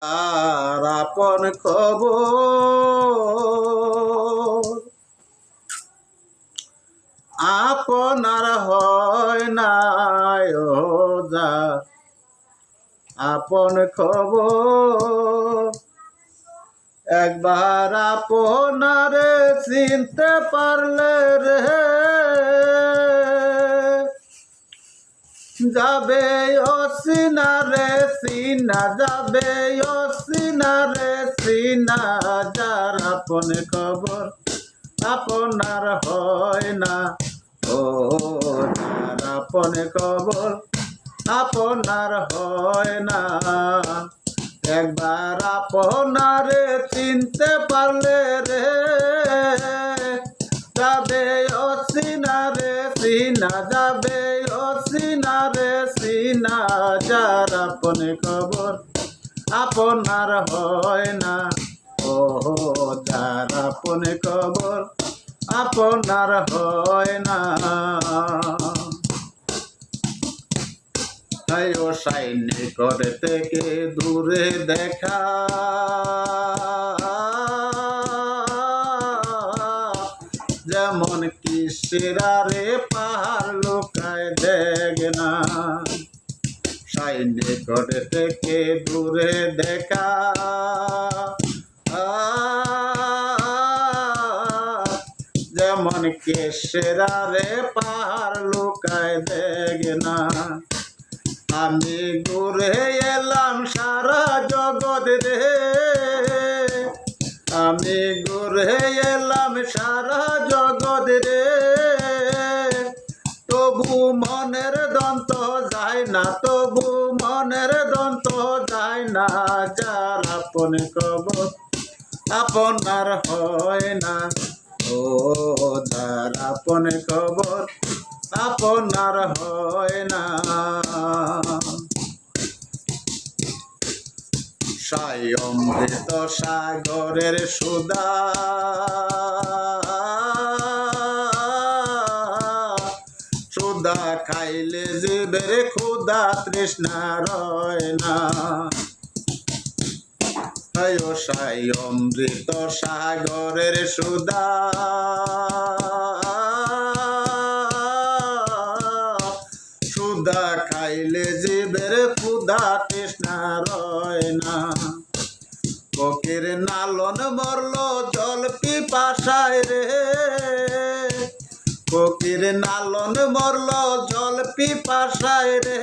আর আপন খবর আপনার হয় না যা আপন খবর একবার আপনারে চিনতে পারলে রে যাবে অসিনা রে সিনা যাবে অসিনা রে সিনা যার আপন খবর আপনার হয় না ও যার আপন খবর আপনার হয় না একবার আপনারে চিনতে পারলে রে যাবে অসিনা রে সিনা যাবে অসিনা রে সিনা যার আপন খবর আপনার হয় না ও যার আপন খবর আপনার হয় না ও সাইনে করে থেকে দূরে দেখা যেমন কিসেরারে পাহাড় লোকায় দেখ না সাইনে করে থেকে দূরে দেখা যেমন কিসেরারে পাহাড় লোকায় দেখ না আমি ঘুরে এলাম সারা জগৎ রে আমি ঘুরে এলাম সারা জগৎ রে তবু মনের দন্ত যায় না তবু মনের দন্ত যায় না যার আপন খবর আপনার হয় না ও যার আপন খবর আপনার হয় না অমৃত সাগরের সুদা সুদা খাইলে জীবের ক্ষুধা তৃষ্ণা রয় না অমৃত সাগরের সুদা সুদা খাইলে জীবের ক্ষুধা তৃষ্ণা রয় না ফকির নালন মরল জল পিপাসায় রে ফকির নালন মরল জল পিপাসায় রে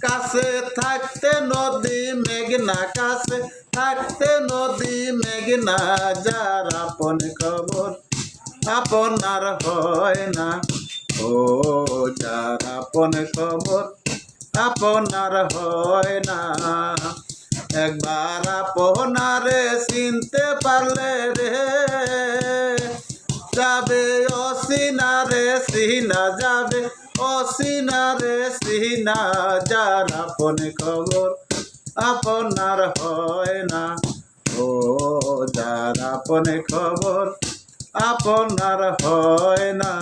কাছে থাকতে নদী মেঘনা কাছে থাকতে নদী মেঘনা যার আপন খবর আপনার হয় না ও যার আপন খবর আপনার হয় না একবার আপনারে চিনতে পারলে রে যাবে অসিনা রে সিনা যাবে অসিনা রে সিনা যার আপন খবর আপনার হয় না ও যার আপন খবর আপনার হয় না।